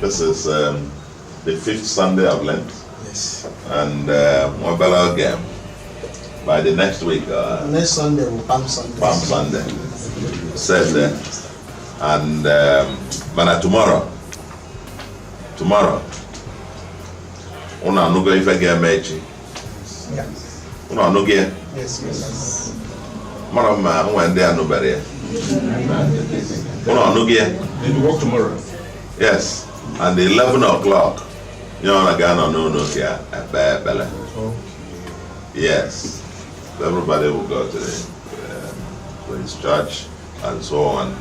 This is the fifth Sunday of Lent. Yes. And one better game. By the next week. Next Sunday will Palm Sunday. Palm Sunday. Said there. And tomorrow. Una no go ife game mechi. Yes. Una no game. Yes. Mara ma when they are no better. Una no game. Then you work tomorrow. Yes. And 11 o'clock, you know, I got no here at Bella. Yes. Everybody will go to his church and so on.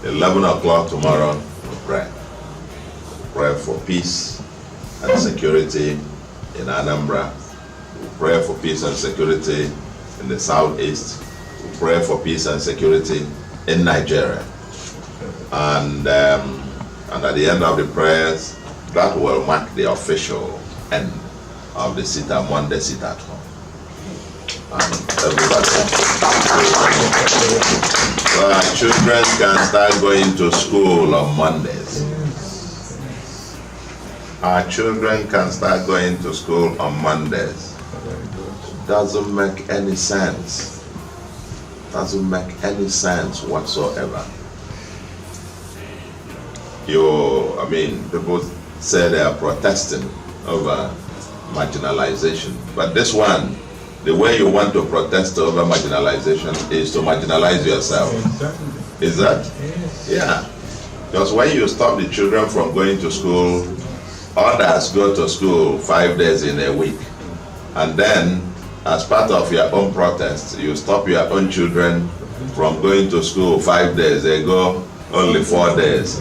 11 o'clock tomorrow, we'll pray. Pray for peace and security in Anambra. We'll pray for peace and security in the southeast. We'll pray for peace and security in Nigeria. And at the end of the prayers, that will mark the official end of the sit-at Monday sit-at-home. And everybody, so our children can start going to school on Mondays. Our children can start going to school on Mondays. Doesn't make any sense. Doesn't make any sense whatsoever. People say they are protesting over marginalization, but this one, the way you want to protest over marginalization is to marginalize yourself. Exactly. Is that? Yes. Yeah. Because when you stop the children from going to school, others go to school 5 days in a week. And then, as part of your own protest, you stop your own children from going to school 5 days. They go only 4 days.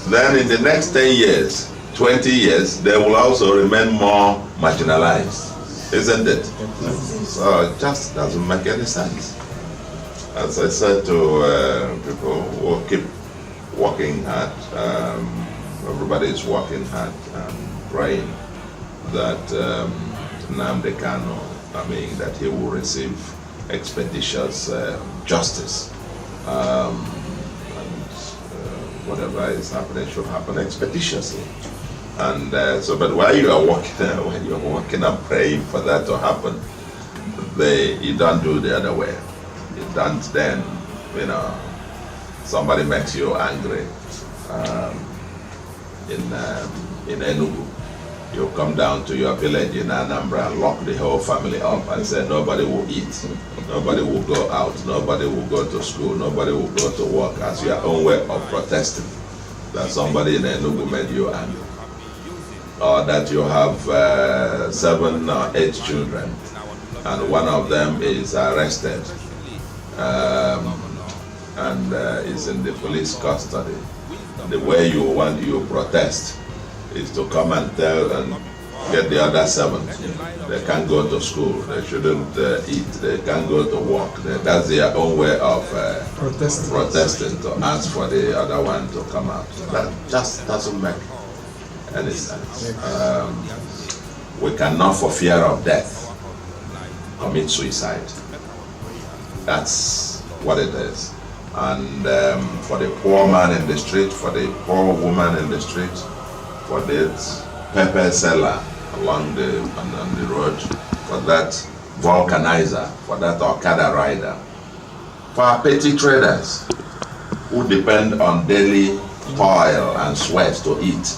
Then in the next 10 years, 20 years, they will also remain more marginalized, isn't it? So it just doesn't make any sense. As I said to people, we'll keep working hard. Everybody is working hard and praying that Nnamdi Kanu, that he will receive expeditious justice. Whatever is happening should happen expeditiously. And but while you are working, when you're working and praying for that to happen, you don't do the other way. You don't then, somebody makes you angry in Enugu. You come down to your village in Anambra and lock the whole family up and say nobody will eat, nobody will go out, nobody will go to school, nobody will go to work, as your own way of protesting that somebody in Enugu made you angry. Or that you have 7 or 8 children and one of them is arrested and is in the police custody. The way you protest is to come and tell and get the other 7. They can't go to school, they shouldn't eat, they can't go to work. That's their own way of protesting to ask for the other one to come out. That just doesn't make any sense. We cannot, for fear of death, commit suicide. That's what it is. And for the poor man in the street, for the poor woman in the street, for the pepper seller along on the road, for that vulcanizer, for that Okada rider, for our petty traders who depend on daily toil and sweat to eat.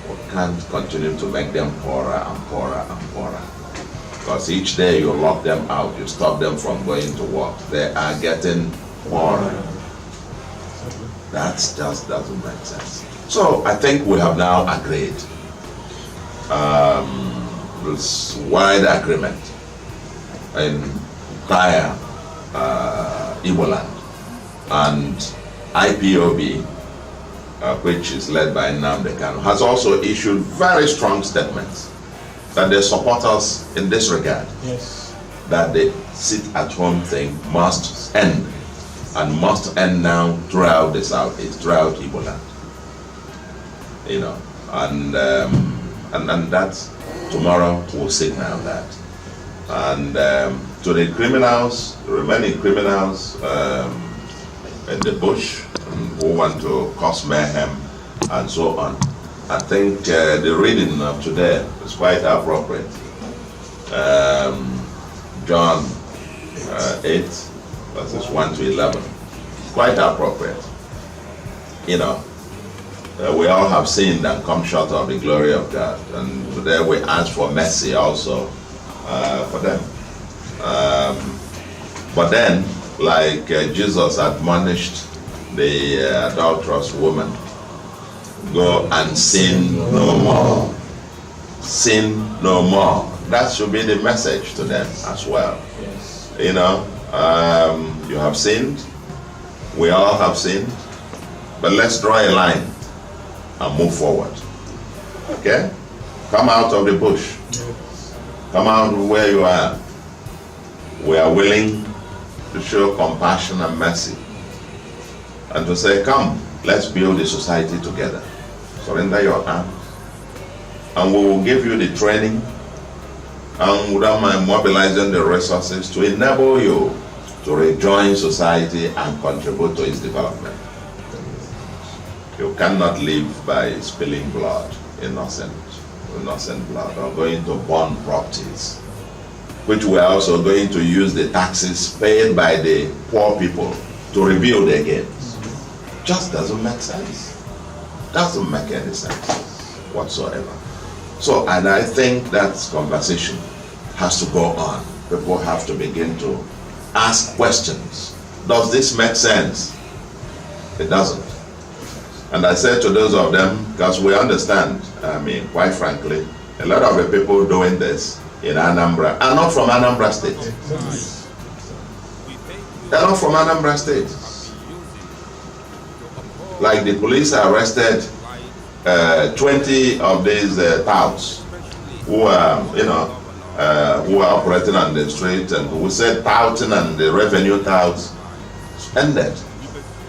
We can't continue to make them poorer and poorer and poorer. Because each day you lock them out, you stop them from going to work, they are getting poorer. That just doesn't make sense. So I think we have now agreed. This wide agreement in entire Igbo land, and IPOB, which is led by Nnamdi Kanu, has also issued very strong statements that they support us in this regard. Yes. That the sit-at-home thing must end, and must end now throughout the Southeast, throughout Igbo land. And And that tomorrow will signal that. And to the criminals, remaining criminals in the bush who want to cause mayhem and so on, I think the reading of today is quite appropriate. John 8, verses 1 to 11. Quite appropriate. You know, we all have sinned and come short of the glory of God. And today we ask for mercy also for them. But then, like Jesus admonished the adulterous woman, go and sin no more. Sin no more. That should be the message to them as well. Yes. You know, you have sinned. We all have sinned. But let's draw a line and move forward. Okay? Come out of the bush. Come out where you are. We are willing to show compassion and mercy. And to say, come, let's build a society together. Surrender your arms. And we will give you the training. And without mind mobilizing the resources to enable you to rejoin society and contribute to its development. You cannot live by spilling blood, innocent blood, or going to burn properties, which we are also going to use the taxes paid by the poor people to rebuild again. Just doesn't make sense. Doesn't make any sense whatsoever. So, and I think that conversation has to go on. People have to begin to ask questions. Does this make sense? It doesn't. And I said to those of them, because we understand, I mean, quite frankly, a lot of the people doing this in Anambra are not from Anambra State. They're not from Anambra State. Like the police arrested 20 of these touts who are, who are operating on the street, and we said touting and the revenue touts ended.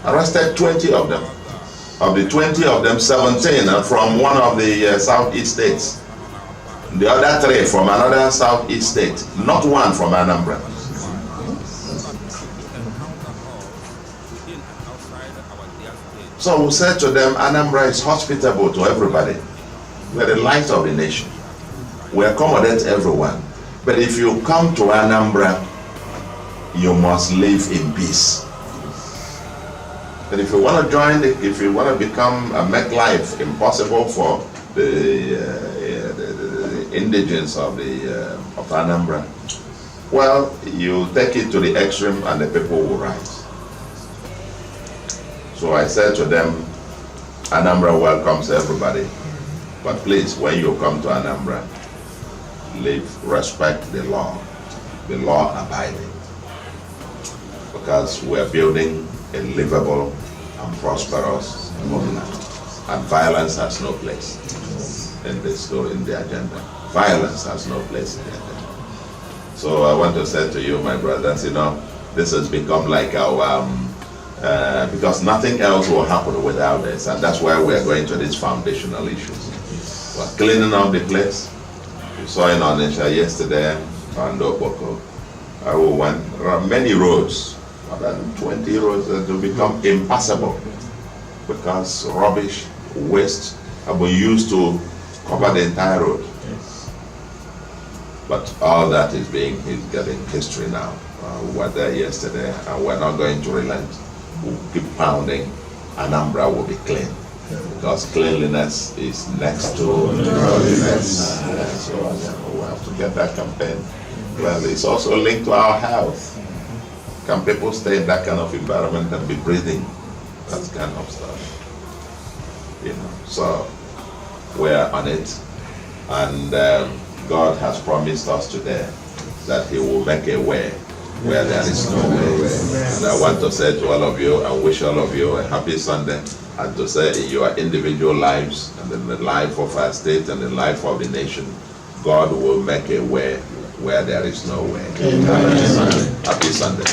Arrested 20 of them. Of the 20 of them, 17 are from one of the southeast states. The other 3 from another southeast state. Not one from Anambra. So we said to them, Anambra is hospitable to everybody. We are the light of the nation. We accommodate everyone. But if you come to Anambra, you must live in peace. But if you want to join, if you want to make life impossible for the indigents of Anambra, well, you take it to the extreme and the people will rise. So I said to them, Anambra welcomes everybody. But please, when you come to Anambra, respect the law. Be law abiding. Because we're building a livable and prosperous movement. And violence has no place in the agenda. Violence has no place in the agenda. So I want to say to you, my brothers, this has become like our, because nothing else will happen without this. And that's why we're going to these foundational issues. We're cleaning up the place. You saw in Onitsha yesterday, and Oboko. There are many roads, more than 20 roads that will become impassable because rubbish, waste have been used to cover the entire road. Yes. But all that is getting history now. We were there yesterday and we're not going to relent. We'll keep pounding. Anambra will be clean because cleanliness is next to godliness. So we have to get that campaign. Well, it's also linked to our health. Can people stay in that kind of environment and be breathing that kind of stuff? So we're on it, and God has promised us today that He will make a way where there is no way. And I want to say to all of you, and wish all of you a happy Sunday, and to say in your individual lives and in the life of our state and the life of the nation, God will make a way where there is no way. Amen. Happy Sunday.